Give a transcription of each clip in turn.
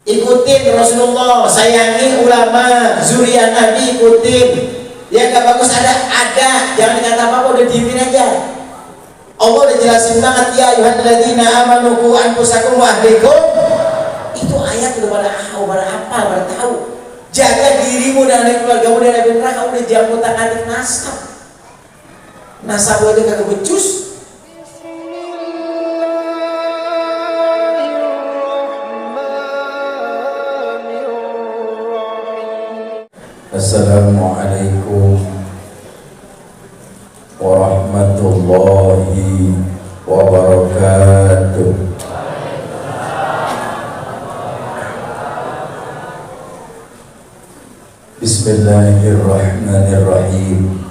Ikutin Rasulullah, sayangi ulama, zuriat Nabi ikutin. Ya gak bagus ada, jangan dikata apa-apa, udah diemin aja. Allah udah jelasin banget, ya ayyuhalladzina amanu qu anfusakum wa ahlikum. Itu ayat udah pada tahu. Jaga dirimu dan keluargamu dari neraka, udah jangan utak-atik nasab. Nasab aja kagak becus. Assalamualaikum warahmatullahi wabarakatuh. Bismillahirrahmanirrahim.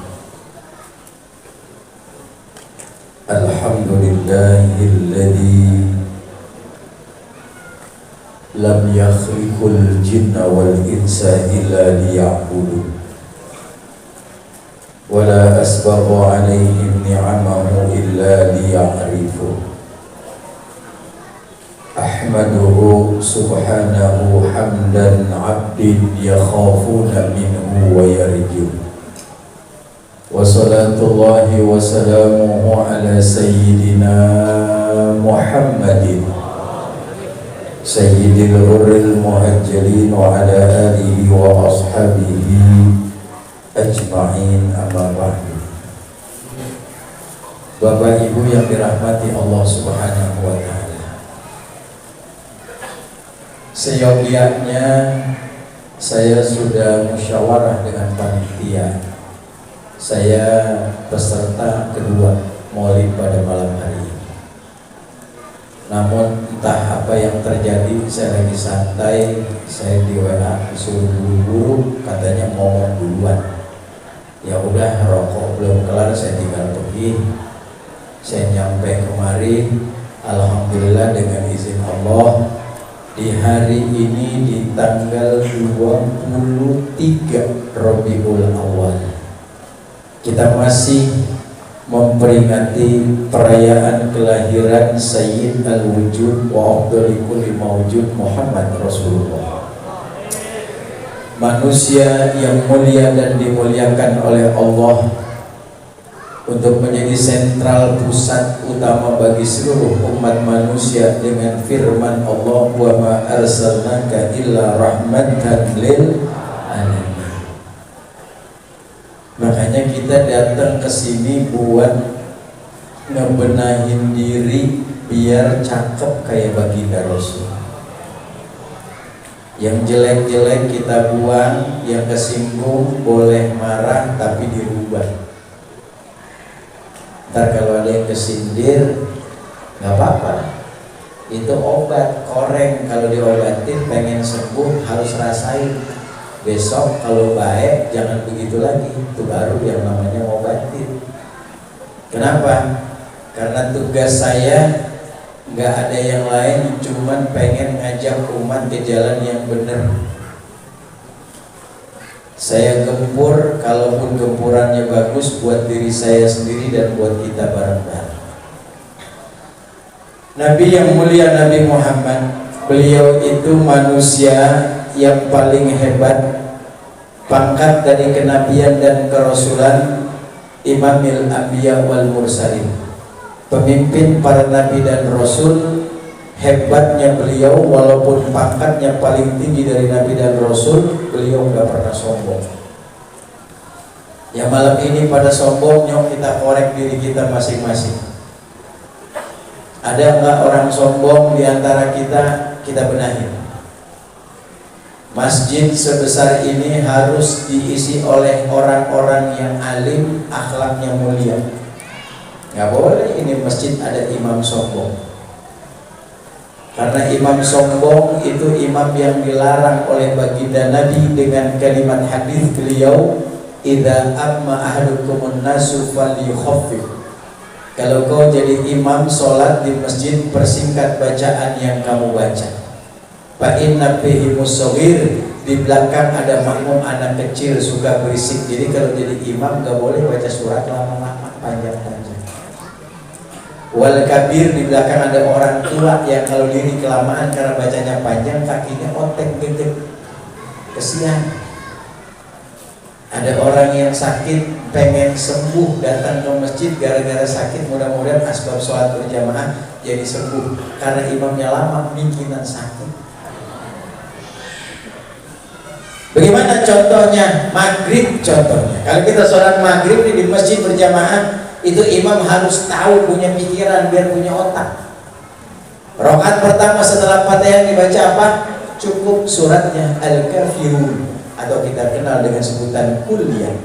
Alhamdulillahilladzi lam yakhliqul jinna wal insa illa liya'budun wa la asbagha 'alaihim ni'amahu illa liya'rifun. Ahmaduhu subhanahu hamdan 'abdin yakhafuna minhu wa yarjun. Wa salatullahi wa salamuhu ala sayyidina Muhammadin Sayyidil Hurril Muhajirin wa ala alihi wa ashabihi ajma'in, amma ba'du. Bapak Ibu yang dirahmati Allah Subhanahu wa ta'ala, seyogianya saya sudah musyawarah dengan panitia. Saya peserta kedua maulid pada malam hari ini. Namun entah apa yang terjadi, saya lagi santai, saya di WA disuruh buru-buru, katanya ngomong duluan. Ya udah, rokok belum kelar, saya tinggal pergi. Saya nyampe kemari, alhamdulillah dengan izin Allah, di hari ini di tanggal 23 Rabiul Awal, kita masih memperingati perayaan kelahiran Sayyid al-Wujud wa afdali kulli mawjud Muhammad Rasulullah, manusia yang mulia dan dimuliakan oleh Allah untuk menjadi sentral pusat utama bagi seluruh umat manusia dengan firman Allah, wa ma arsalnaka illa rahmatan lil alamin. Makanya kita datang ke sini buat ngebenahin diri biar cakep kayak baginda Rasul. Yang jelek-jelek kita buang, yang kesinggung boleh marah tapi dirubah. Ntar kalau ada yang kesindir, nggak apa-apa. Itu obat koreng, kalau diobatin pengen sembuh harus rasain. Besok kalau baik jangan begitu lagi, itu baru yang namanya ngobatin. Kenapa? Karena tugas saya nggak ada yang lain, cuman pengen ngajak umat ke jalan yang benar. Saya gempur, kalaupun gempurannya bagus buat diri saya sendiri dan buat kita bareng-bareng. Nabi yang mulia Nabi Muhammad, beliau itu manusia yang paling hebat, pangkat dari kenabian dan kerasulan, imamil anbiya wal mursalin, pemimpin para nabi dan rasul. Hebatnya beliau, walaupun pangkatnya paling tinggi dari nabi dan rasul, beliau gak pernah sombong. Ya malam ini pada sombong, nyok kita korek diri kita masing-masing. Ada nggak orang sombong di antara kita? Kita benahin. Masjid sebesar ini harus diisi oleh orang-orang yang alim, akhlaknya mulia. Nggak boleh ini masjid ada imam sombong. Karena imam sombong itu imam yang dilarang oleh baginda Nabi dengan kalimat hadis beliau, idza amma ahadukumun nasu falyukhaffif. Kalau kau jadi imam sholat di masjid, persingkat bacaan yang kamu baca. Fa inna fihi musawwir, di belakang ada makmum anak kecil suka berisik. Jadi kalau jadi imam gak boleh baca surat lama-lama, panjang-panjang. Wal kabir, di belakang ada orang tua yang kalau diri kelamaan karena bacanya panjang kakinya otek gede. Kesian. Ada orang yang sakit pengen sembuh datang ke masjid gara-gara sakit, mudah-mudahan asbab sholat berjamaah jadi sembuh karena imamnya lama mikiran sakit. Bagaimana contohnya? Maghrib contohnya. Kalau kita sholat maghrib di masjid berjamaah, itu imam harus tahu, punya pikiran, biar punya otak. Rakaat pertama setelah Fatihah dibaca apa? Cukup suratnya Al-Kafirun atau kita kenal dengan sebutan Kulliyah.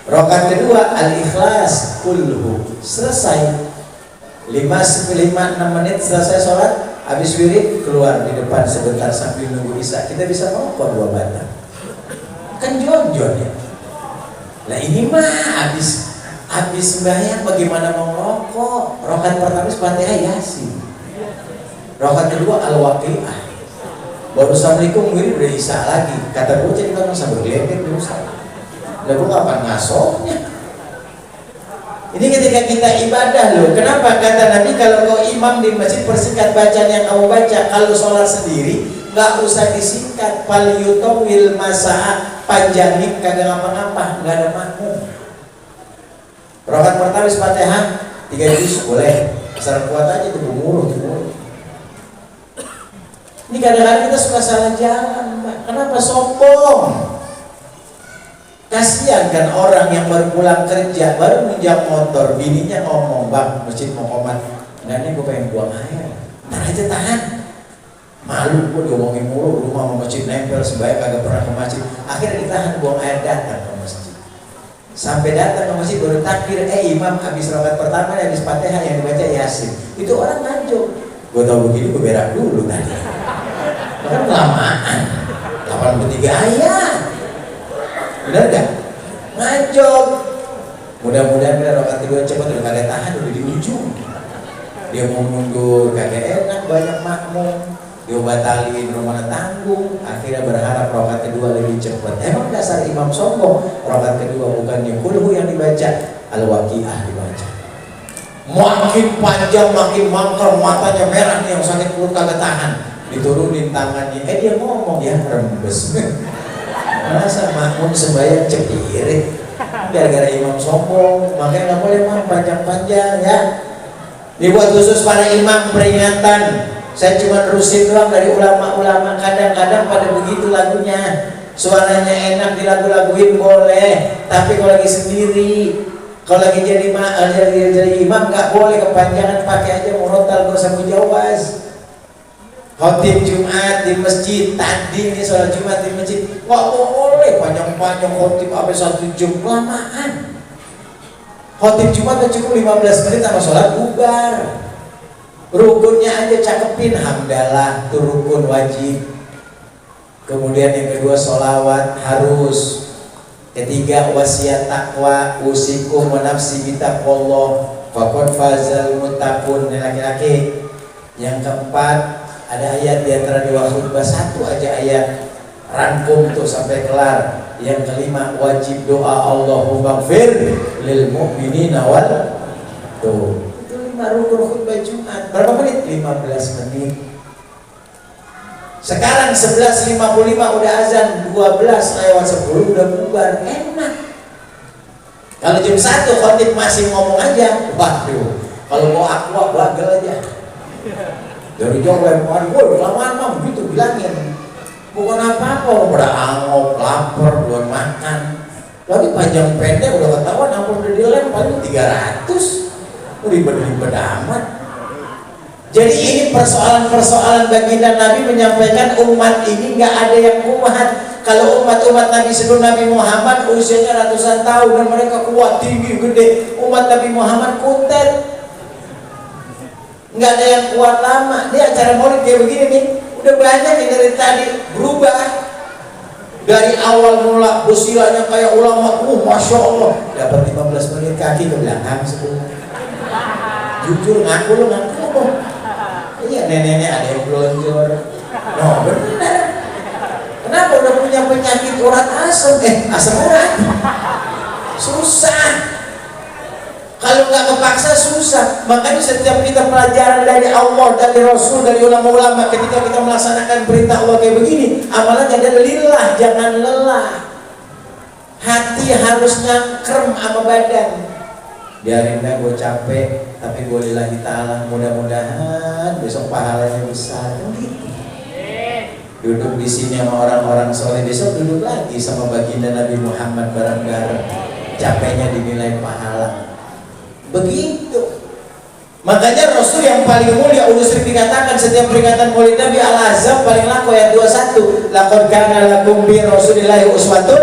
Rakaat kedua Al-Ikhlas Kulhu. Selesai 5-6 menit selesai sholat, habis wirid keluar di depan sebentar sambil nunggu isya. Kita bisa merokok 2 batang. Kan jon-jon ya. Nah ini mah habis sembahyang bagaimana mau ngerokok? Rakaat pertama Fatihah Yasin. Rakaat kedua Al-Waqiah. Baru Assalamualaikum wirid udah isya lagi. Kata bocah kita masa bergeledek dulu salah. Lalu kapan ngasoknya? Ini ketika kita ibadah loh. Kenapa kata Nabi kalau kau imam di masjid persingkat bacaan yang kamu baca. Kalau sholat sendiri nggak usah disingkat. Fal yutawil masa'a, panjangin kagak ngapa-ngapa, nggak ada makmum. Rakaat pertama Fatihah 3 juz boleh. Asal kuat aja tuh gemuruh. Ini kadang-kadang kita suka salah jalan, Mbak. Kenapa sombong? Kasihan kan orang yang baru pulang kerja, baru menjam motor, bininya ngomong, "Bang, masjid mau komat." Enggak nih, gue pengen buang air. Ntar aja tahan. Malu gue diomongin mulu, rumah sama masjid nempel, sebaik kagak pernah ke masjid. Akhirnya ditahan, buang air, datang ke masjid. Sampai datang ke masjid baru takbir, imam habis rakaat pertama, habis Fatihah yang dibaca Yasin. Itu orang nganjuk. Gue tau begini, gue berak dulu tadi. Kan kelamaan. 83 ayat. Benar gak? Ngajok. Mudah-mudahan kita rakaat kedua cepat, udah kagak tahan, udah di ujung. Dia mau mundur, kagak enak, banyak makmum. Dia batalin, rumah tanggung. Akhirnya berharap rakaat kedua lebih cepat. Emang dasar imam sombong. Rakaat kedua bukannya kulhu yang dibaca, Al-Waqiah dibaca. Makin panjang, makin mangkal, matanya merah nih yang sakit perut kagak tahan. Diturunin tangannya, dia ngomong ya rembes. Masa makmum sembahyang cepirit gara-gara imam sombong. Makanya nggak boleh imam panjang-panjang ya. Dibuat khusus para imam peringatan. Saya cuma terusin doang dari ulama-ulama. Kadang-kadang pada begitu lagunya, suaranya enak dilagu-laguin boleh, tapi kalau lagi sendiri, kalau lagi jadi imam nggak boleh kepanjangan, pakai aja murotal, gak usah mujawaz. Khotib Jumat di masjid, tadi nih sholat Jumat di masjid, nggak boleh panjang-panjang khotib sampai 1 jam, kelamaan. Khotib Jumat cukup 15 menit sama sholat bubar. Rukunnya aja cakepin, hamdalah itu rukun wajib. Kemudian yang kedua sholawat harus. Ketiga wasiat takwa, usikum wa nafsi bitaqwallah faqad fazal muttaqun, laki-laki. Yang keempat ada ayat di antara dua khutbah, satu aja ayat rangkum tuh sampai kelar. Yang kelima wajib doa Allahumma ighfir lil mu'minina wal tuh. Itu 5 rukun khutbah Jumat. Berapa menit? 15 menit. Sekarang 11.55 udah azan, 12:10 udah bubar, enak. Kalau jam 1 khotib masih ngomong aja, waduh, kalau mau aqua bagel aja. Dari jauh lemparan, woi kelamaan mam, gitu bilangin. Bukan apa-apa, udah angop, lapar, belum makan. Lagi panjang pendek udah ketahuan, ampun udah dilempar 300, ribet-ribet amat. Jadi ini persoalan-persoalan baginda Nabi menyampaikan umat ini nggak ada yang kuat. Kalau umat-umat Nabi sebelum Nabi Muhammad usianya ratusan tahun dan mereka kuat, tinggi, gede. Umat Nabi Muhammad kuntet. Nggak ada yang kuat lama. Ini acara maulid kayak begini nih, udah banyak yang dari tadi berubah. Dari awal mula usianya kayak ulama, masya Allah, dapat 15 menit kaki ke belakang sebelah. Jujur ngaku lu ngaku. Iya, neneknya ada yang belonjor. No, benar. Kenapa udah punya penyakit urat asam? Asam urat. Susah. Kalau nggak kepaksa susah. Makanya setiap kita pelajaran dari Allah, dari Rasul, dari ulama-ulama, ketika kita melaksanakan perintah Allah kayak begini, amalannya adalah lillah, jangan lelah. Hati harus nyakrem sama badan. Biarin dah gue capek, tapi gue lillahi ta'ala, mudah-mudahan besok pahalanya besar. Gitu. Duduk di sini sama orang-orang soleh, besok duduk lagi sama baginda Nabi Muhammad bareng-bareng. Capeknya dinilai pahala. Begitu. Makanya Rasul yang paling mulia ulus dikatakan setiap peringatan Maulid Nabi Al-Azhar paling laku ayat 21. Laqad kana lakum bi Rasulillahi uswatun.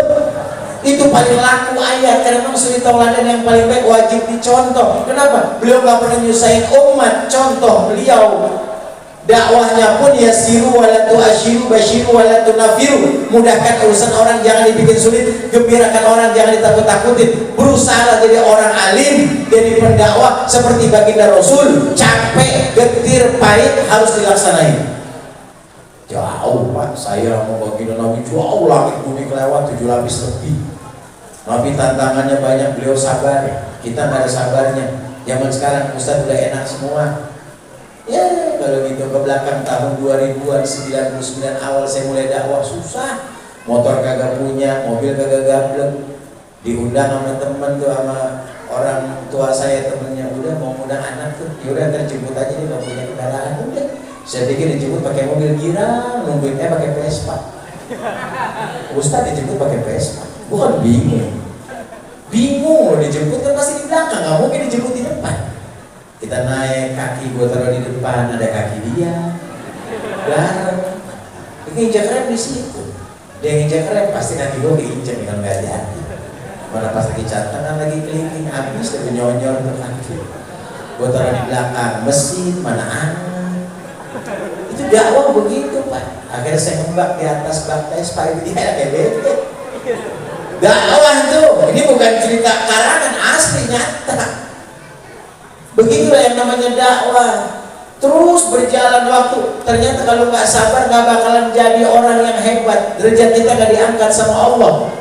Itu paling laku ayat karena memang suri tauladan yang paling baik wajib dicontoh. Kenapa? Beliau nggak pernah nyusahin umat. Contoh beliau dakwahnya pun yasiru wala tu'asyiru basyiru wala tunafiru. Mudahkan urusan orang, jangan dibikin sulit. Gembirakan orang, jangan ditakut-takutin. Berusaha jadi orang alim, jadi pendakwah seperti baginda Rasul. Capek, getir, pahit harus dilaksanain. Jauh Pak, saya mau baginda Nabi jauh langit bumi kelewat 7 lapis lebih. Nabi tantangannya banyak, beliau sabar. Kita nggak ada sabarnya. Zaman sekarang Ustaz udah enak semua. Ya kalau gitu ke belakang tahun 2000-an 99 awal saya mulai dakwah susah. Motor kagak punya, mobil kagak gablek. Diundang sama temen tuh, sama orang tua saya temennya, udah mau undang anak tuh, yaudah terjemput aja nih, gak punya kendaraan. Udah saya pikir dijemput pakai mobil girang, nungguinnya pakai Vespa. Ustaz dijemput pakai Vespa, bukan bingung loh, dijemput kan pasti di belakang, gak mungkin dijemput di depan. Kita naik, kaki gue taruh di depan, ada kaki dia bareng. Nginjak rem di situ. Dia nginjak rem pasti kaki gue keinjak dengan gak hati-hati. Mana pas lagi cantangan, lagi keliling, habis dia nyonyor ke kaki. Gue taruh di belakang, mesin mana angin. Itu dakwah begitu Pak. Akhirnya saya ngembak di atas bak Vespa, itu dia kayak bete. Dakwah tuh, ini bukan cerita karangan, asli nyata. Begitulah yang namanya dakwah. Terus berjalan waktu. Ternyata kalau nggak sabar nggak bakalan jadi orang yang hebat. Derajat kita nggak diangkat sama Allah.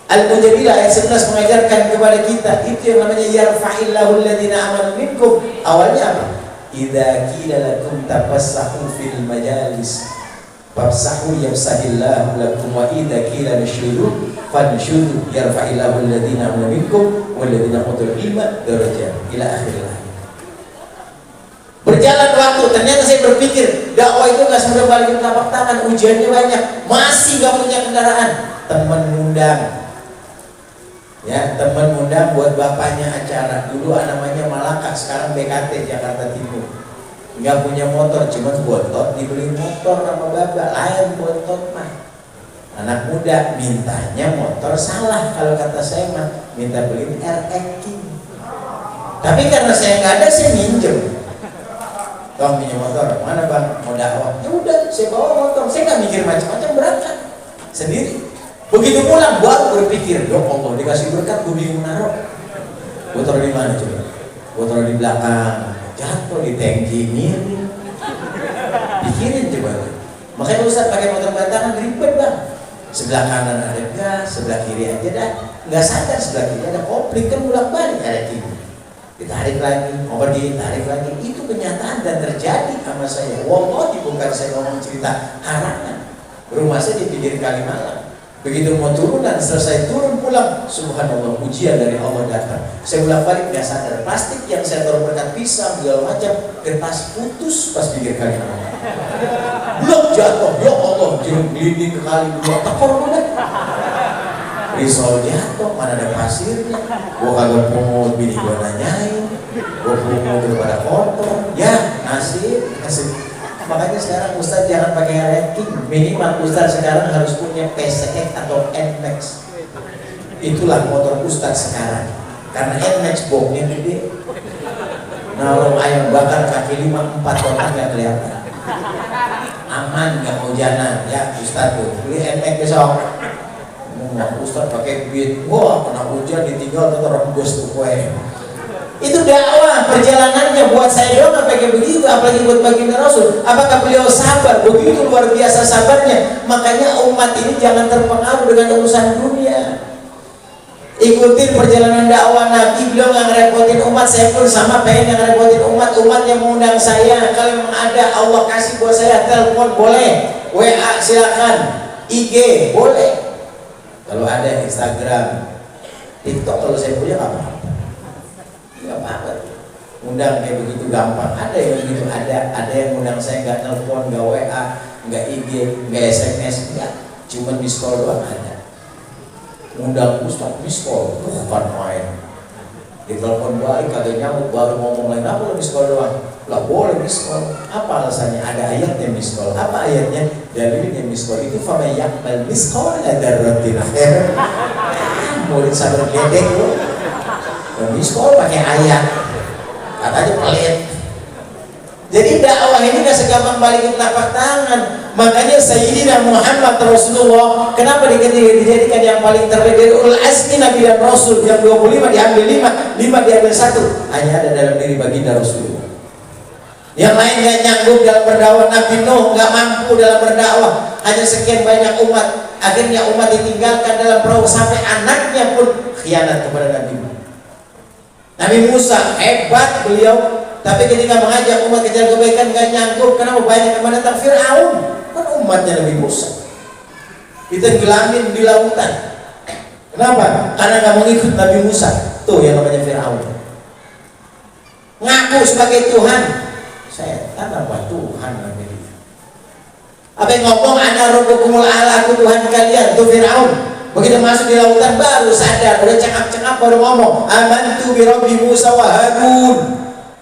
Al-Mujadilah ayat 11 mengajarkan kepada kita itu yang namanya yarfa'illahu alladhina amanu minkum. Awalnya apa? Idza qila lakum tafassahu fil majalis fafsahu yafsahillahu lakum wa idza qila nashhudu fanshudu yarfa'illahu alladhina amanu minkum walladhina utul ilma darajat ila akhiril. Berjalan waktu, ternyata saya berpikir dakwah itu nggak semudah balikin telapak tangan, ujiannya banyak, masih nggak punya kendaraan. Temen ngundang, ya temen ngundang buat bapaknya acara. Dulu namanya Malaka, sekarang BKT Jakarta Timur. Nggak punya motor, cuman bontot dibeli motor sama bapak, lain bontot mah. Anak muda mintanya motor salah, kalau kata saya mah minta beli RX King. Tapi karena saya nggak ada, saya minjem. Bang punya motor, mana bang? Mau dakwah? Ya udah, saya bawa motor. Saya nggak mikir macam-macam, berangkat sendiri. Begitu pulang, baru berpikir, ya Allah dikasih berkat, gue bingung naruh. Gue taruh di mana coba? Gue taruh di belakang, jatuh di tangki miring. Pikirin coba. Makanya Ustaz pakai motor batangan ribet bang. Sebelah kanan ada gas, sebelah kiri aja dah. Nggak sadar sebelah kiri ada kopling, kan bolak-balik ada kiri. Ditarik lagi, mau pergi, tarik lagi. Itu kenyataan dan terjadi sama saya. Wallahi bukan saya ngomong cerita harangan. Rumah saya di pinggir Kalimalang. Begitu mau turun dan selesai turun pulang, subhanallah, ujian dari Allah datang. Saya ulang balik, gak sadar. Plastik yang saya taruh berkat pisang, segala macam, kertas putus pas pinggir Kalimalang. Blok jatuh, ya Allah, jeruk gelinding ke kali dua, tekor udah. Risol jatuh, mana ada pasirnya. Gua kagak pungut, bini gua nanyain. Gua pungut daripada kotor. Ya, nasib. Makanya sekarang Ustaz jangan pakai ranking. Minimal Ustaz sekarang harus punya PCX atau NMAX. Itulah motor Ustaz sekarang. Karena NMAX bomnya gede. Naruh ayam bakar kaki 5, 4 kotak gak kelihatan. Aman, gak hujanan. Ya Ustaz tuh, beli NMAX besok. Ustaz pakai beat, wah kena hujan ditinggal atau rembus tuh kue. Itu dakwah, perjalanannya buat saya doang nggak kayak begitu, apalagi buat baginda Rasul. Apakah beliau sabar? Begitu luar biasa sabarnya. Makanya umat ini jangan terpengaruh dengan urusan dunia. ikutin perjalanan dakwah Nabi. Beliau nggak ngerepotin umat, saya pun sama pengen yang ngerepotin umat. Umat yang mengundang saya, kalau memang ada Allah kasih buat saya, telepon boleh, WA silakan, IG boleh, kalau ada Instagram, TikTok kalau saya punya nggak apa-apa, nggak apa-apa. Undang kayak begitu gampang, ada yang begitu, ada yang undang saya nggak telepon, nggak WA, nggak IG, nggak SMS, nggak, cuma miss call doang ada. Undang Ustaz miss call, bukan main. Ditelepon balik kagak nyambut, baru ngomong lain, apa miss call doang? Lah boleh miss call. Apa alasannya? Ada ayatnya miss call. Apa ayatnya? Dalilnya miss call itu fama yakbal miss call ada rotin akhir. Murid sabar gedek lu. Miss call pakai ayat. Katanya pelit. Jadi dakwah ini gak segampang balikin telapak tangan. Makanya Sayyidina Muhammad Rasulullah kenapa dijadikan yang paling terbaik dari ulul azmi Nabi dan Rasul? Yang 25 diambil 5 diambil 1. Hanya ada dalam diri baginda Rasulullah. Yang lain gak nyanggup dalam berdakwah. Nabi Nuh gak mampu dalam berdakwah. Hanya sekian banyak umat. Akhirnya umat ditinggalkan dalam perahu sampai anaknya pun khianat kepada Nabi. Nabi Musa hebat beliau, tapi ketika mengajak umat kejar kebaikan gak nyanggup. Kenapa? Banyak yang menentang Fir'aun, kan umatnya Nabi Musa ditenggelamin di lautan. Kenapa? Karena gak mau ikut Nabi Musa. Tuh yang namanya Fir'aun, ngaku sebagai Tuhan. Saya apa Tuhan namanya dia. Apa yang ngomong ana rabbukumul a'la, aku Tuhan kalian. Tuh Fir'aun begitu masuk di lautan baru sadar, udah cengap-cengap baru ngomong amantu bi rabbi Musa wa Harun.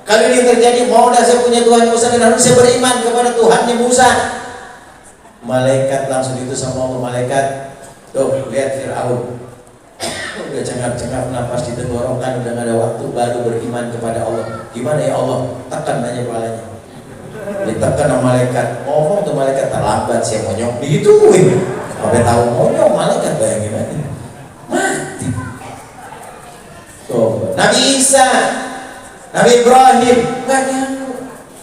Kalau ini terjadi, mau dah saya punya Tuhan Musa dan Harun, saya beriman kepada Tuhannya Musa. Malaikat langsung itu sama Allah, malaikat tuh lihat Fir'aun udah cengap-cengap, napas di tenggorokan, udah gak ada waktu, baru beriman kepada Allah. Gimana ya Allah? Tekan aja kepalanya, ditekan sama malaikat. Ngomong tuh malaikat, terlambat saya monyok digituin. Sampai tahu monyok malaikat, bayangin aja mati. Tuh Nabi Isa, Nabi Ibrahim gak nyanggup.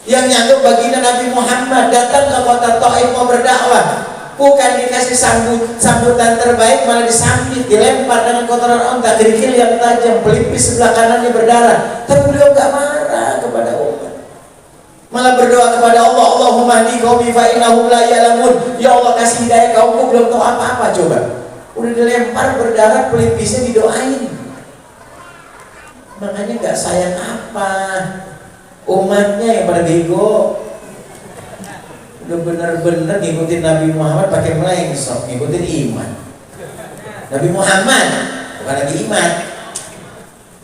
Yang nyanggup baginda Nabi Muhammad datang ke kota Taif mau berdakwah, bukan dikasih sambutan terbaik, malah disambit, dilempar dengan kotoran onta, kerikil yang tajam, pelipis sebelah kanannya berdarah. Tapi beliau gak marah kepada umat, malah berdoa kepada Allah, Allahumma hdi qaumi fa innahum la ya'lamun. Ya Allah kasih hidayah kaumku, belum tahu apa-apa. Coba udah dilempar berdarah, pelipisnya didoain. Makanya gak sayang apa umatnya yang pada bego. Udah bener-bener ngikutin Nabi Muhammad pakai melengsok, ngikutin iman Nabi Muhammad, bukan lagi iman.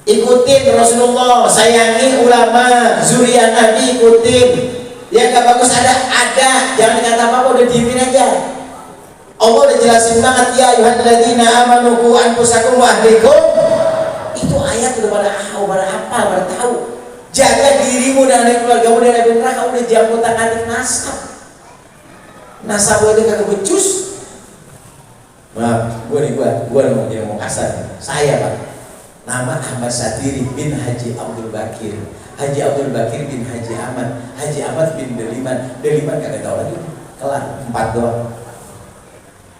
Ikutin Rasulullah, sayangi ulama, zuriat Nabi ikutin. Yang gak bagus ada, jangan kata apa-apa, udah diemin aja. Allah udah jelasin banget, ya ayyuhalladzina amanu qu anfusakum wa ahlikum. Itu ayat udah pada tahu. Jaga dirimu dan keluargamu dari neraka, udah jamu tak-atik nasab. Nasab itu kagak becus. Maaf, gue mau kasar. Saya Pak, nama Ahmad Satiri bin Haji Abdul Bakir, Haji Abdul Bakir bin Haji Ahmad, Haji Ahmad bin Deliman kagak tahu lagi, kelar 4 doang.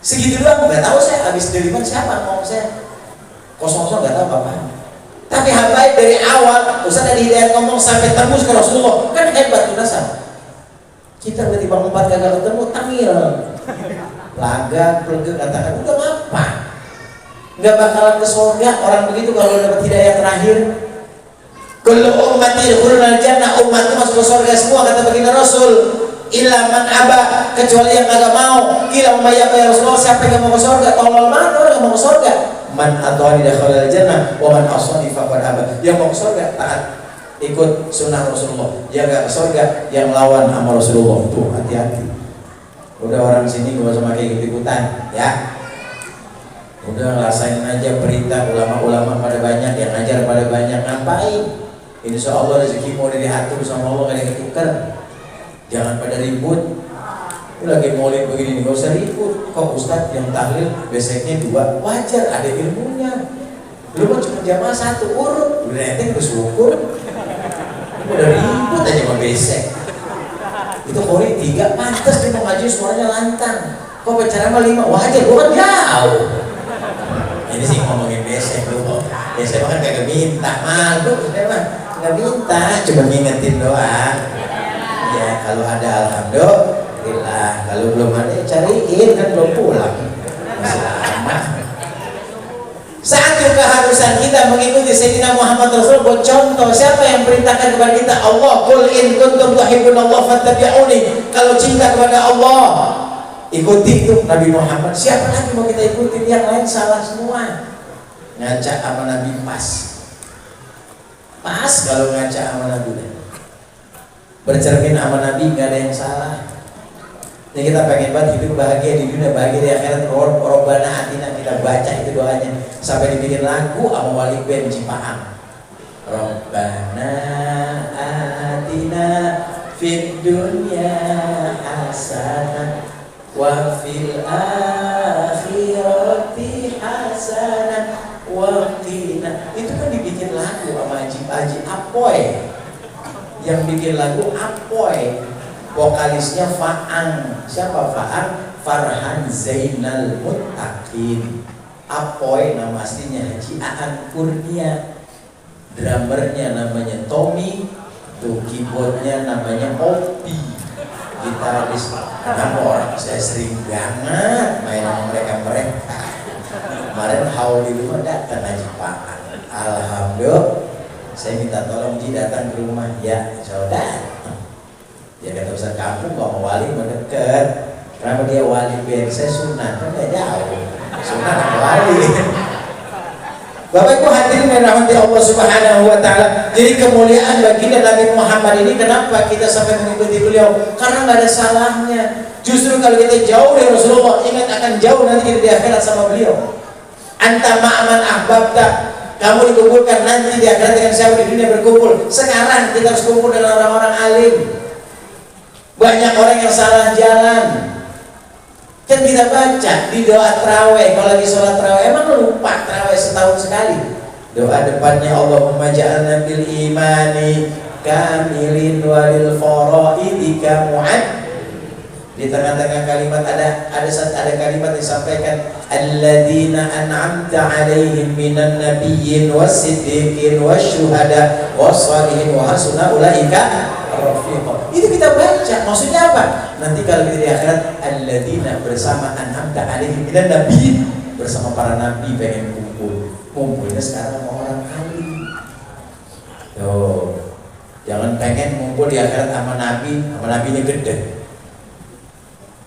Segitu doang nggak tahu saya. Habis Deliman siapa ngomong saya? Kosong nggak tahu apa-apa. Tapi habaib dari awal, Ustaz dari hidayat ngomong sampai tembus ke Rasulullah, kan hebat tuh nasab. Kita berarti bang 4 kagak ketemu, tangil, laga, pelega, katakan udah apa? Nggak bakalan ke surga orang begitu kalau dapat hidayah terakhir. Kullu ummati yadkhuluna al-jannah, umat itu masuk ke surga semua kata baginda Rasul. Illa man aba, kecuali yang kagak mau. Kila umayyah ya Rasulullah, siapa yang mau ke surga? Tolol banget orang yang mau ke surga. Man ata'ani dakhala al-jannah wa man asani faqad aba. Yang mau ke surga taat, ikut sunnah Rasulullah. Yang gak ke surga, yang lawan sama Rasulullah. Tuh hati-hati. Udah orang sini gak usah pakai ikut-ikutan ya. Udah rasain aja perintah ulama-ulama pada banyak, yang ngajar pada banyak, ngapain? Insya Allah rezeki mau diatur sama Allah, gak ditukar. Jangan pada ribut. Ini lagi maulid begini, gak usah ribut. Kok Ustadz yang tahlil beseknya 2, wajar, ada ilmunya. Lu mah cuma jamaah 1 urut, udah enteng terus ukur. Udah ribut aja sama besek. Itu kori 3, pantas dia mau ngaji suaranya lantang. Kok bicara mah 5, wajar, gua kan jauh. Ini sih ngomongin besek lu. Besek kan kagak minta, malu mah nggak minta, cuma ngingetin doang. Ya kalau ada alhamdulillah, kalau belum ada cariin, kan belum pulang, masih lama. Satu keharusan kita mengikuti Sayyidina Muhammad Rasul. Buat contoh, siapa yang perintahkan kepada kita? Allah. Qul in kuntum tuhibbunallah fattabi'uni. Kalau cinta kepada Allah, ikuti itu Nabi Muhammad. Siapa lagi mau kita ikuti? Yang lain salah semua. Ngaca sama Nabi pas kalau ngaca sama Nabi, bercermin sama Nabi nggak ada yang salah. Ini kita pengen banget hidup bahagia di dunia, bahagia di akhirat. Robbana atina, kita baca itu doanya sampai dibikin lagu sama Wali Ben Cipaang. Robbana atina fid dunya hasanah wa fil akhirati hasanah wa qina. Itu kan dibikin lagu sama Haji Apoy. Yang bikin lagu Apoy, vokalisnya Faang. Siapa Faang? Farhan Zainal Muttaqin. Apoy nama aslinya Haji Aan Kurnia. Drummernya namanya Tommy. Tuh keyboardnya namanya Opi. Gitaris. Kenapa orang saya sering banget main sama mereka. Kemarin haul di rumah datang Haji Faang. Alhamdulillah. Saya minta tolong Ji datang ke rumah. Ya, saudara. Ya kata Ustaz kampung gak mau wali mendekat. Kenapa dia wali biar saya sunat? Kan gak jauh. Sunat sama wali. Bapak Ibu hadirin yang dirahmati Allah Subhanahu wa taala. Jadi kemuliaan baginda Nabi Muhammad ini, kenapa kita sampai mengikuti beliau? Karena gak ada salahnya. Justru kalau kita jauh dari Rasulullah, ingat akan jauh nanti kita di akhirat sama beliau. Anta ma'aman ahbabta. Kamu dikumpulkan nanti di akhirat dengan siapa? Di dunia berkumpul. Sekarang kita harus kumpul dengan orang-orang alim. Banyak orang yang salah jalan. Kan kita baca di doa tarawih, kalau lagi sholat tarawih, emang lupa tarawih setahun sekali. Doa depannya Allahumma ja'alna bil imani kamilin walil faraidi kamu'ad. Di tengah-tengah kalimat ada kalimat disampaikan, alladzina an'amta 'alaihim minan nabiyyin was-siddiqin wasyuhada was-shalihin wa hasuna ulaika rafiqa. Itu kita baca, maksudnya apa? Nanti kalau kita di akhirat, alladzina bersama an'amta 'alaihim minan nabiyyin, bersama para nabi pengen kumpul. Kumpulnya sekarang sama orang alim. Tuh. Jangan pengen ngumpul di akhirat sama nabinya gede.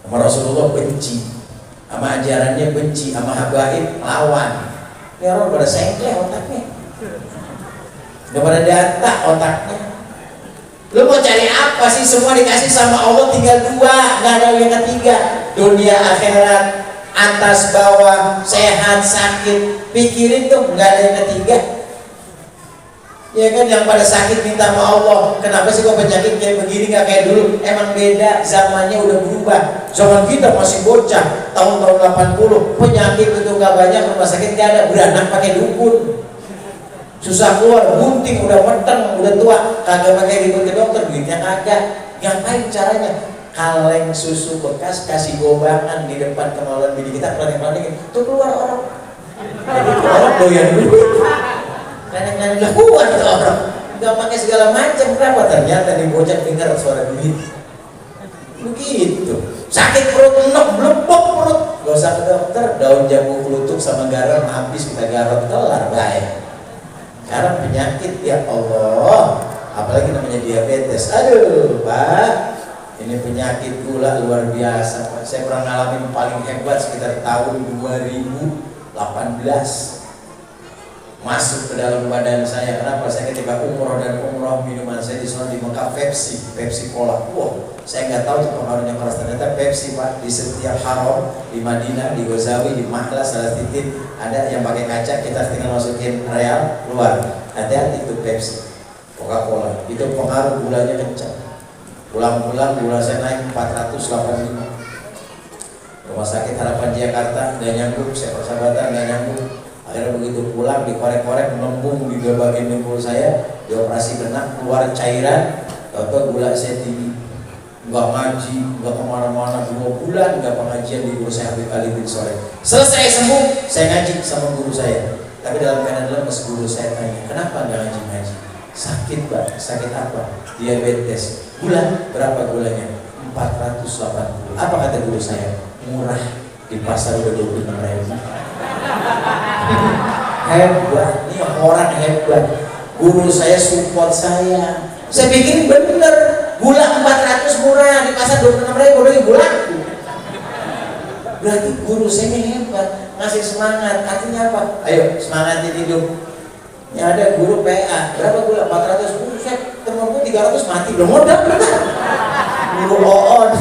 Sama Rasulullah benci, sama ajarannya benci, sama habaib lawan. Ini orang pada sengklek otaknya, udah pada data otaknya. Lu mau cari apa sih? Semua dikasih sama Allah, tinggal dua, nggak ada yang ketiga. Dunia akhirat, atas bawah, sehat sakit, pikirin tuh, nggak ada yang ketiga. Ya kan, yang pada sakit minta sama Allah, kenapa sih kok penyakit kayak begini, nggak kayak dulu? Emang beda, zamannya udah berubah. Zaman kita masih bocah, tahun-tahun 80, penyakit itu nggak banyak, rumah sakit nggak ada, beranak pakai dukun, susah keluar, gunting udah meteng, udah tua, kagak pakai ribut ke dokter, duitnya kagak. Ngapain caranya? Kaleng susu bekas, kasih gobangan di depan kemaluan bini kita, keleng-kelengin, tuh keluar orang. Jadi orang doyan duit. Nenek-nenek udah kuat tuh orang, nggak pakai segala macam. Kenapa? Ternyata nih bocah dengar suara duit. Begitu. Sakit perut, enak, blebok perut, gak usah ke dokter. Daun jambu kelutuk sama garam habis, kita garot kelar, baik. Sekarang penyakit, ya Allah, apalagi namanya diabetes. Aduh, Pak, ini penyakit gula luar biasa. Saya pernah ngalamin paling hebat sekitar tahun 2018. Masuk ke dalam badan saya. Kenapa? Saya ketika umroh minuman saya di sana di Mekah Pepsi Cola. Wah, saya nggak tahu tuh pengaruhnya keras. Ternyata Pepsi, Pak, di setiap haram, di Madinah, di Ghazawi, di Mahlas, salah titik ada yang pakai kaca, kita tinggal masukin real keluar. Hati-hati itu Pepsi, Coca-Cola. Itu pengaruh gulanya kencang. Pulang-pulang gula saya naik 485. Rumah sakit Harapan Jakarta nggak nyambung, saya persahabatan nggak nyambung. Akhirnya begitu pulang dikorek-korek, melembung di dua bagian dengkul saya, dioperasi benak, keluar cairan, tahu gula saya tinggi nggak ngaji, nggak kemana-mana 2 bulan, nggak pengajian di guru saya Habib Ali bin Soleh. Selesai sembuh, saya ngaji sama guru saya. Tapi dalam keadaan lemes, guru saya tanya, kenapa nggak ngaji-ngaji? Sakit Pak, sakit apa? Diabetes. Gula, berapa gulanya? 480. Apa kata guru saya? Murah, di pasar udah 26.000. Hebat, ini orang hebat. Guru saya support saya. Saya pikir bener, gula 400 murah, di pasar 26.000 udah gula. Berarti guru saya hebat, ngasih semangat. Artinya apa? Ayo semangat hidup. Ini ada guru PA, berapa gula? 400. Guru saya temanku 300 mati, belum modal benar. Guru OON.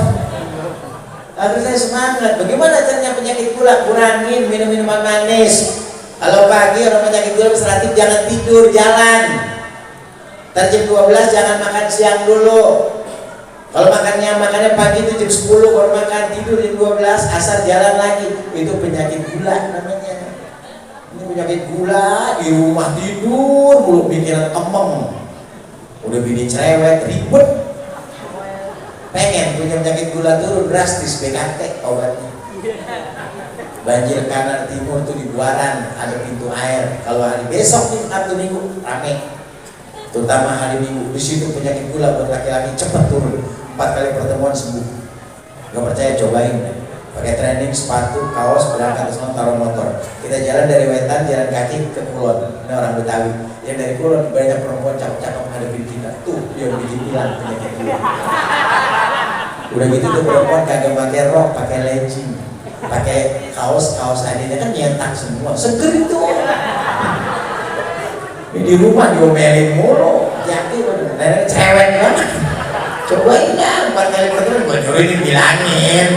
Lalu saya semangat. Bagaimana caranya penyakit gula? Kurangin minum minuman manis. Kalau pagi orang penyakit gula obstructive jangan tidur, jalan. Jam 12 jangan makan siang dulu. Kalau makannya pagi itu jam 10 baru makan, tidur jam 12, asal jalan lagi. Itu penyakit gula namanya. Ini penyakit gula, di rumah tidur mulu pikiran kemeng. Udah bini cerewet, ribet. Pengen punya penyakit gula turun drastis, BKT obatnya. Banjir kanan timur tuh di Buaran ada pintu air. Kalau hari besok nih Sabtu Minggu rame. Terutama hari Minggu, di situ penyakit gula buat laki-laki cepat turun. 4 kali pertemuan sembuh. Gak percaya cobain deh. Pakai training, sepatu, kaos, berangkat ke sana taruh motor. Kita jalan dari Wetan, jalan kaki ke Kulon. Ini orang Betawi. Yang dari Kulon banyak perempuan cakep-cakep ngadepin kita. Tuh dia bikin hilang penyakit gula. Udah gitu tuh perempuan kagak pakai rok, pakai legging, pakai kaos adanya kan nyetak semua. Seger itu. Ini di rumah diomelin mulu, yakin bener, cewek banget. Cobain ya, 4 kali pertemuan gue nyuruh ini bilangin.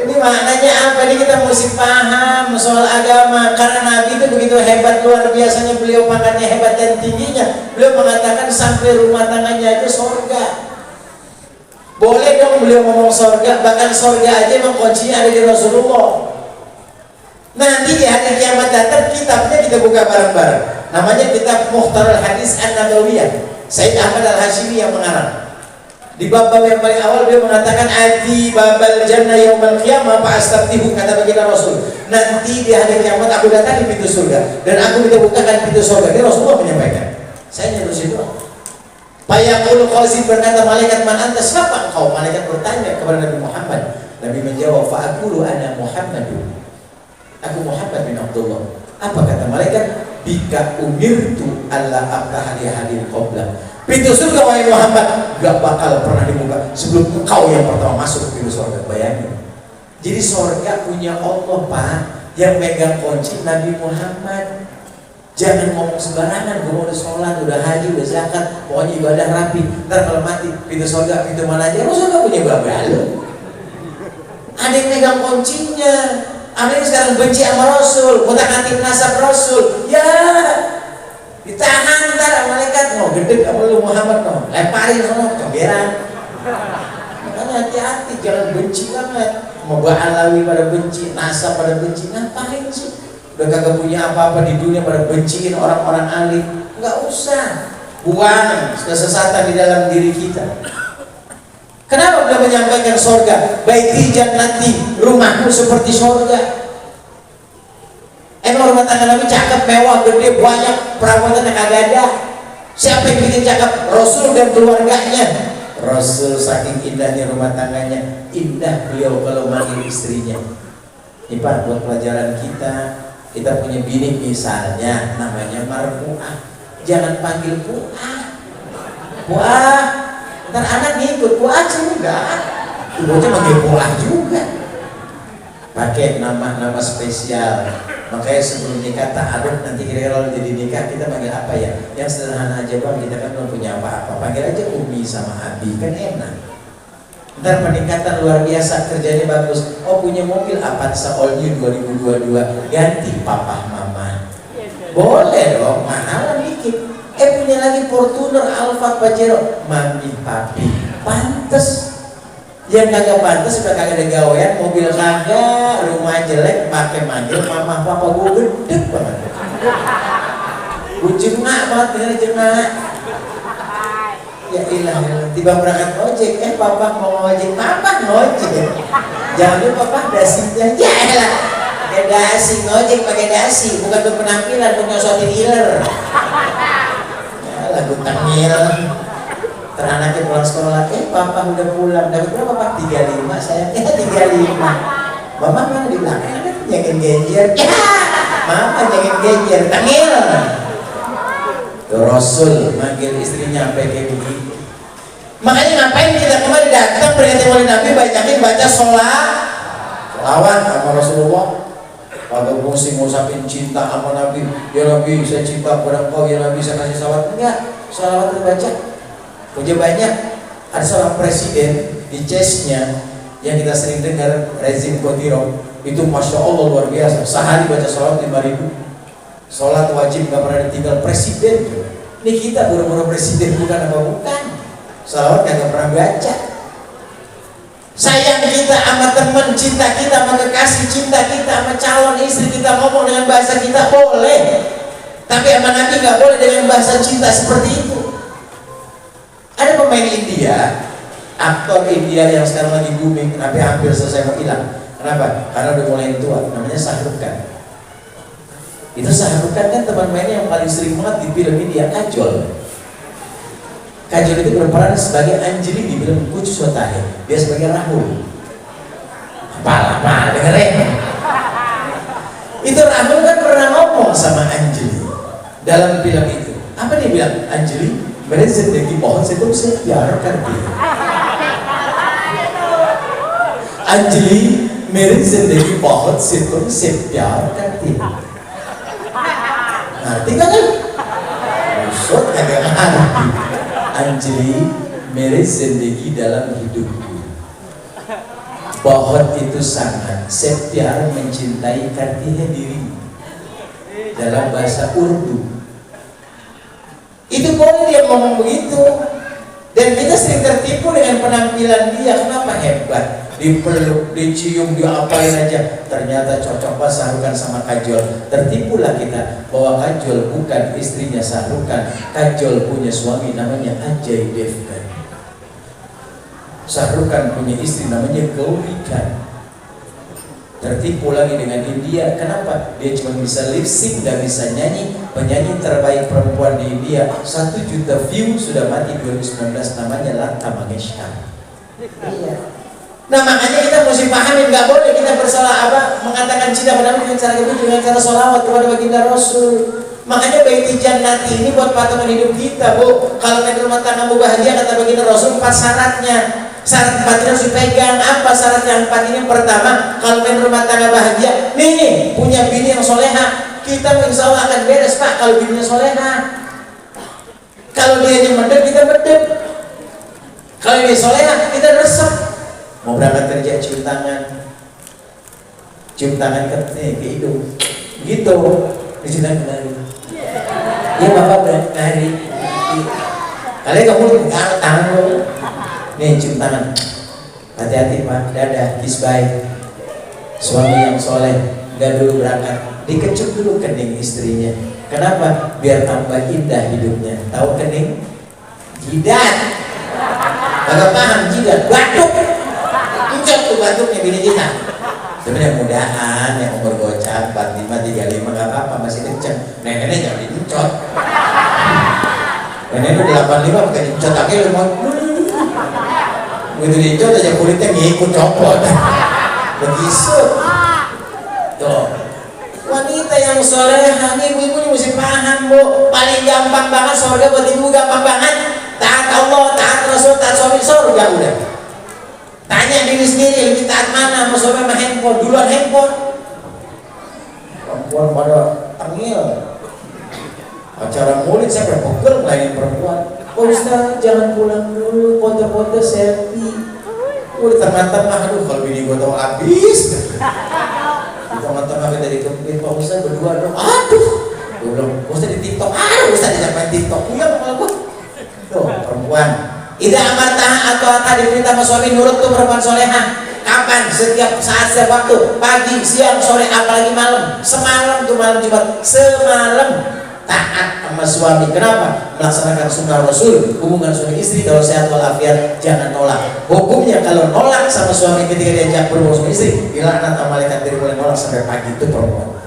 Ini maknanya apa? Ini kita mesti paham soal agama. Karena Nabi itu begitu hebat, luar biasanya beliau, pangkatnya hebat dan tingginya. Beliau mengatakan sampai rumah tangannya itu surga. Boleh dong beliau ngomong surga, bahkan surga aja emang kuncinya ada di Rasulullah. Nanti di hari kiamat datang kitabnya kita buka bareng-bareng. Namanya kitab Mukhtarul Hadis An-Nabawiyah. Sayyid Ahmad Al-Hashimi yang mengarang. Di bab-bab yang paling awal dia mengatakan ati babal jannah yaumal qiyamah fa astaftihu, kata baginda Rasul. Nanti di hari kiamat aku datang di pintu surga dan aku minta bukakan pintu surga. Dia Rasulullah menyampaikan. Saya nyerusin doang. Fayaqulu qazib, berkata malaikat, man anta, siapa engkau? Malaikat bertanya kepada Nabi Muhammad. Nabi menjawab, fa aqulu ana Muhammadun. Aku Muhammad bin Abdullah. Apa kata malaikat? Bika umirtu alla aftaha li hadil qabla. Pintu surga wahai Muhammad gak bakal pernah dibuka sebelum engkau yang pertama masuk ke pintu surga. Bayangin. Jadi surga punya Allah Pak, yang megang kunci Nabi Muhammad. Jangan ngomong sembarangan. Gue udah sholat, udah haji, udah zakat, pokoknya ibadah rapi. Ntar kalau mati pintu surga pintu mana aja? Rasul gak punya babalo. Ada yang megang kuncinya. Ada yang sekarang benci sama Rasul, kutak-katik nasab Rasul. Ya, ditahan ntar malaikat. No, gede sama lu Muhammad, no, lemparin sama comberan. Makanya hati-hati, jangan benci banget. Mau Alawi pada benci, nasab pada benci, ngapain sih? Udah kagak punya apa-apa di dunia pada benciin orang-orang alim. Nggak usah. Buang kesesatan di dalam diri kita. Kenapa beliau menyampaikan surga? Baiti jannati, rumahmu seperti surga. Emang rumah tangga Nabi cakep, mewah, gede, banyak, perawatannya kagak ada. Siapa yang bikin cakep? Rasul dan keluarganya. Rasul saking indahnya rumah tangganya, indah beliau kalau manggil istrinya. Ini Pak, buat pelajaran kita punya bini misalnya namanya marfu'ah, jangan panggil pu'ah. Pu'ah, ntar anak ngikut, pu'ah juga. Ibunya manggil pu'ah juga. Pakai nama spesial. Makanya sebelum nikah ta'aruf, nanti kira-kira kalau jadi nikah kita panggil apa ya? Yang sederhana aja Bang, kita kan belum punya apa-apa. Panggil aja Umi sama Abi, kan enak. Ntar peningkatan luar biasa, kerjanya bagus. Oh punya mobil Avanza All New 2022, ganti papa mama. Boleh dong, mahalan dikit. Punya lagi Fortuner Alfa Pajero, mami papi. Pantes. Yang kagak pantes udah kagak ada gawean, mobil kagak, rumah jelek, pakai manggil mama papa, gue gede banget. Gue jengak banget dengan jengak. Ya ilah, tiba berangkat ojek, papa mau ngojek, papa ngojek. Jangan lupa papa dasinya, ya elah. Pakai dasi, ngojek pakai dasi, bukan untuk penampilan, untuk nyosotin healer. Ya lagu tengil. Teranaknya pulang sekolah, papa udah pulang, dapat berapa pak? 35 saya, 35. Mama mana di belakang, ada nyengin genjer, ya mama nyengin genjer, tengil. Rasul manggil istrinya sampai kayak begitu. Makanya ngapain kita kemarin datang peringatan Maulid Nabi banyakin baca sholawat sama Rasulullah. Kalau pusing ngusapin cinta sama Nabi, ya Nabi saya cinta kepada engkau, ya Nabi saya kasih sholawat. Enggak, sholawat terbaca. Punya banyak. Ada seorang presiden di chessnya yang kita sering dengar, rezim Kotirov, itu masya Allah luar biasa. Sehari baca sholawat 5.000. Sholat wajib gak pernah ditinggal presiden. Ini kita buru-buru presiden bukan apa bukan. Sholawat gak pernah baca. Sayang kita sama teman, cinta kita sama kekasih, cinta kita sama calon istri kita ngomong dengan bahasa kita boleh. Tapi sama Nabi gak boleh dengan bahasa cinta seperti itu. Ada pemain India, aktor India yang sekarang lagi booming, tapi hampir selesai mau hilang. Kenapa? Karena udah mulai tua. Namanya Shah Rukh Khan. Itu Shah Rukh Khan kan teman mainnya yang paling sering banget di film India, Kajol. Kajol itu berperan sebagai Anjali di film Kuch Hota Hai. Dia sebagai Rahul. Apa dengerin. Itu Rahul kan pernah ngomong sama Anjali dalam film itu. Apa dia bilang? Anjali, मेरे जिंदगी बहुत से तुमसे प्यार करती है. अंजलि, मेरी जिंदगी बहुत से तुमसे प्यार करती है. Ngerti kan? Maksud agak ngerti. Anjali, मेरी जिंदगी dalam hidupku. Bahut itu sangat, saya प्यार mencintai करती है dirimu. Dalam bahasa Urdu. Itu boleh dia ngomong begitu. Dan kita sering tertipu dengan penampilan dia. Kenapa hebat? Dipeluk, dicium, diapain aja. Ternyata cocok pas Shah Rukh Khan sama Kajol. Tertipulah kita bahwa Kajol bukan istrinya Shah Rukh Khan. Kajol punya suami namanya Ajay Devgan. Shah Rukh Khan punya istri namanya Gauri Khan. Tertipu lagi dengan India. Kenapa? Dia cuma bisa lip sync dan bisa nyanyi. Penyanyi terbaik perempuan di India 1 juta view, sudah mati 2019, namanya Lata Mangeshkar. Iya. Nah makanya kita mesti pahamin, nggak boleh kita bersalah mengatakan cinta pada Nabi dengan cara itu, dengan cara sholawat kepada baginda Rasul. Makanya baiti jannati ini buat patungan hidup kita, Bu. Kalau di rumah tanggamu bahagia, kata baginda Rasul, 4 syaratnya. Syarat 4 ini harus dipegang. Apa syarat yang 4 ini? Pertama, kalau main rumah tangga bahagia, nih punya bini yang soleha, kita insya Allah akan beres Pak. Kalau bininya soleha, kalau dia yang medep, kita medep. Kalau dia soleha, kita resep. Mau berangkat kerja, cium tangan ke hidung, gitu. Dicium tangan ke ya Bapak berangkat hari. Kalian kamu pegang tangan lo. Nih cium tangan, hati-hati Pak, dadah, kiss bye. Suami yang soleh, gak dulu berangkat, dikecup dulu kening istrinya. Kenapa? Biar tambah indah hidupnya. Tahu kening? Jidat. Agak paham jidat, batuk. Encot tuh batuknya bini kita. Sebenarnya mudahan yang umur gocap 45, 35 gak apa-apa, masih kenceng. Neneknya jangan diencot. Nenek udah 85 pakai encot akhirnya mau. Begitu dincot aja kulitnya ngikut copot. Begitu. Tuh. Wanita yang soleha, ibu-ibu ini mesti paham, Bu. Paling gampang banget surga buat ibu, gampang banget. Taat Allah, taat Rasul, taat suami, surga udah. Tanya diri sendiri, lebih taat mana? Sama suami sama handphone, duluan handphone. Perempuan pada tengil. Acara Maulid saya pegel ngelainin perempuan. Oh Ustaz, jangan pulang dulu, foto-foto selfie. Di tengah-tengah, aduh kalau bini gue tau habis. Di tengah-tengah kita dikepin, Pak Ustaz berdua dong. Aduh, gue bilang, Ustaz di TikTok. Aduh, Ustaz di main TikTok. Iya, malah gue. Tuh, perempuan. Ida amartah atau akan diperintah sama suami nurut tuh perempuan soleha. Kapan? Setiap saat, setiap waktu. Pagi, siang, sore, apalagi malam. Semalam tuh malam Jumat. Semalam. taat sama suami. Kenapa? Melaksanakan sunnah Rasul, hubungan suami istri kalau sehat walafiat, jangan nolak. Hukumnya kalau nolak sama suami ketika diajak berhubungan suami istri, dilaknat sama malaikat, dari mulai nolak sampai pagi itu perempuan.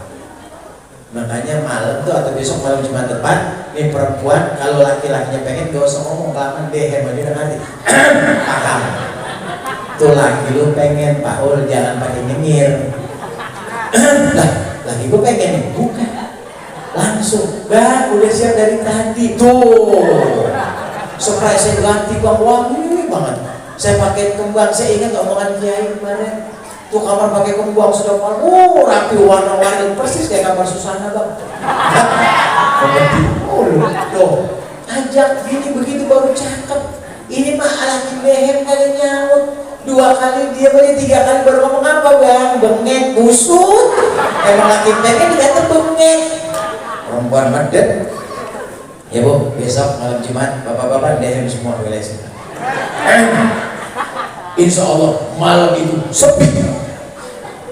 Makanya malam tuh atau besok malam Jumat depan, nih perempuan kalau laki-lakinya pengen gak usah ngomong kelamaan deh, hemat dia nanti paham. Tuh laki lu pengen Paul jangan pakai nyengir. Lah, lagi gue pengen nih, bukan langsung, bang udah siap dari tadi tuh. Surprise saya ganti bang, wangi banget. Saya pakai kembang, saya ingat omongan Kiai kemarin. Tuh kamar pakai kembang sudah rapi warna-warni persis kayak kamar Susana bang. Tuh, ajak gini begitu baru cakep. Ini mah laki lehem kali nyaut. 2 kali dia balik, 3 kali baru ngomong apa bang? Bengek, busut. Emang laki pengen dikata bengek. Perempuan medet. Ya bu, besok malam Jumat bapak-bapak DM semua wilayah. Insya Allah malam itu sepi.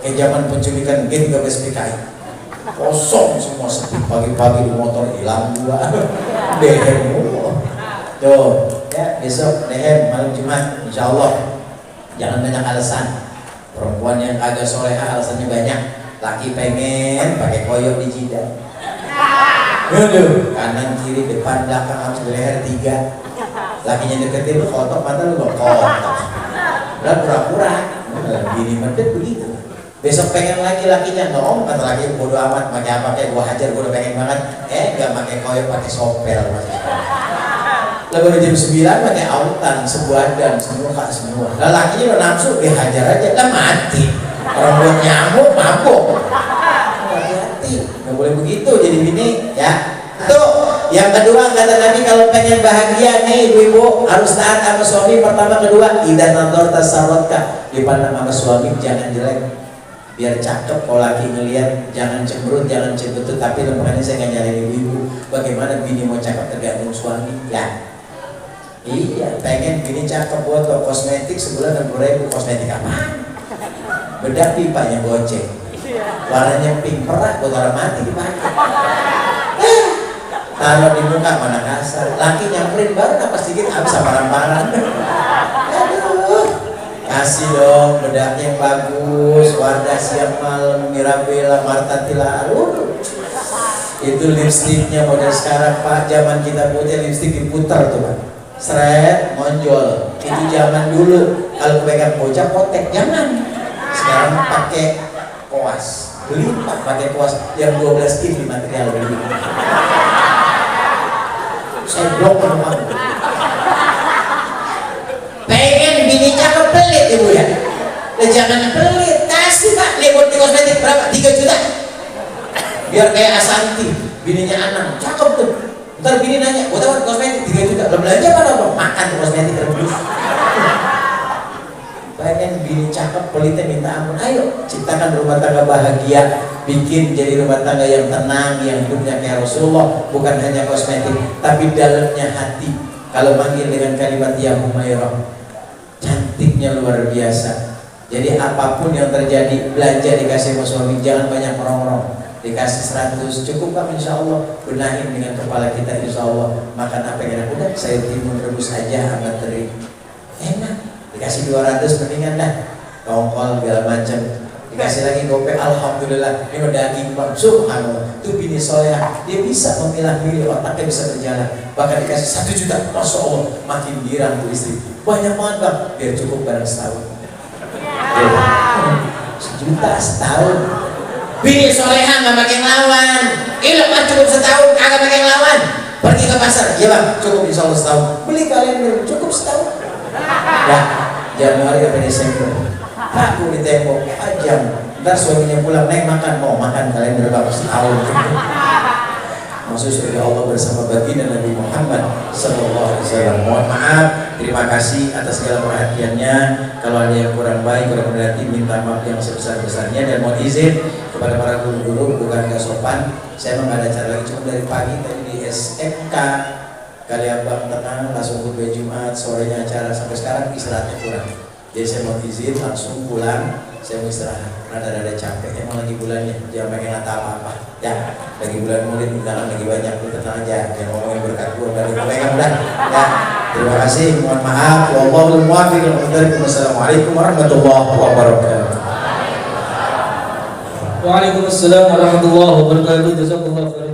Kayak zaman penculikan G13 PKI. Kosong semua, sepi. Pagi-pagi di motor hilang juga. DM. Tuh, ya besok DM malam Jumat insya Allah. Jangan banyak alasan. Perempuan yang agak soleha alasannya banyak. Laki pengen pakai koyok di jidat. Aduh, kanan kiri depan belakang harus leher 3. Lakinya deketin lu kotok mata lu kotok. Udah pura-pura. Gini medet begitu. Besok pengen lagi lakinya dong, kata laki bodo amat pakai apa kayak gua hajar, gua udah pengen banget. Gak pakai koyok, pakai sopel masih. Lalu jam 9 pakai autan, sebuadan, semua. Lah lakinya udah nafsu, dia hajar aja, lah mati. Orang buat nyamuk, mabuk. Hati-hati, nggak boleh begitu jadi bini, ya. Tuh, yang kedua kata Nabi kalau pengen bahagia nih ibu-ibu harus taat sama suami. Pertama, kedua, idan nador tasawwatka, dipandang sama suami jangan jelek. Biar cakep kalau laki ngelihat, jangan cemberut, jangan cembetut. Tapi makanya saya nggak nyariin ibu-ibu. Bagaimana bini mau cakep tergantung suami, ya. Iya, pengen bini cakep buat kosmetik sebulan 60.000, kosmetik apa? Bedak pipanya goceng, warnanya pink perak buat orang mati dipakai. Taruh di muka mana kasar, laki nyamperin baru napas sedikit habis barang-barang. Aduh. Kasih dong bedak yang bagus, Wardah Siang Malam, Mirabella, Marta Tilar. Itu lipstiknya model sekarang pak, zaman kita punya lipstik diputar tuh pak, seret, monjol. Itu zaman dulu, kalau pegang bocah potek, jangan. Sekarang pakai koas, beli pak pakai koas yang 12 in di material beli. Saya blok rumah. Pengen bini cakep pelit ibu ya, jangan pelit, kasih pak lihat di kosmetik berapa, 3 juta biar kayak Asanti, bininya Anang cakep tuh. Ntar bini nanya, buat apa kosmetik 3 juta, lo belanja apa? Makan kosmetik rebus. Pengen bini cakep pelitnya minta ampun. Ayo ciptakan rumah tangga bahagia, bikin jadi rumah tangga yang tenang, yang hidupnya kayak Rasulullah, bukan hanya kosmetik tapi dalamnya hati. Kalau manggil dengan kalimat ya Humairah, cantiknya luar biasa. Jadi apapun yang terjadi, belanja dikasih sama suami, jangan banyak merong-rong. Dikasih 100 cukup pak, insya Allah. Benahin dengan kepala kita, insya Allah. Makan apa yang enak, udah sayur timun rebus aja sama teri, enak. Dikasih 200 mendingan dah, tongkol segala macam. Dikasih lagi gope, alhamdulillah ini udah daging bang, subhanallah. Itu bini soya, dia bisa memilah-milih, otaknya bisa berjalan. Bahkan dikasih 1 juta, masya Allah, makin girang tuh istri. Banyak banget bang, biar cukup barang setahun. 1 juta setahun. Bini soleha nggak pakai lawan, ini mah cukup setahun, kagak pakai lawan. Pergi ke pasar, iya bang, cukup insya Allah setahun. Beli kalian cukup setahun. Ya, Januari sampai Desember. Aku di tembok jam. Ntar suaminya pulang, naik makan, mau makan kalian berapa setahun. Maksud surga Allah bersama baginda Nabi Muhammad Sallallahu Alaihi Wasallam. Mohon maaf, terima kasih atas segala perhatiannya. Kalau ada yang kurang baik, kurang berarti minta maaf yang sebesar-besarnya. Dan mohon izin kepada para guru-guru, bukan gak sopan, saya memang ada acara lagi cuma dari pagi tadi di SMK kali abang tenang langsung khutbah Jumat, sorenya acara, sampai sekarang istirahatnya kurang. Jadi saya mau izin langsung pulang, saya mau istirahat. Rada-rada capek, emang lagi bulannya, jangan pengen nata apa-apa. Ya, lagi bulan Maulid, undangan lagi banyak, lu tenang aja. Jangan ngomongin berkat gua, dari pegang udah. Ya, terima kasih, mohon maaf. Wallahul muwaffiq. Wassalamualaikum warahmatullahi wabarakatuh. Waalaikumsalam warahmatullahi wabarakatuh. Jazakallahu khairan.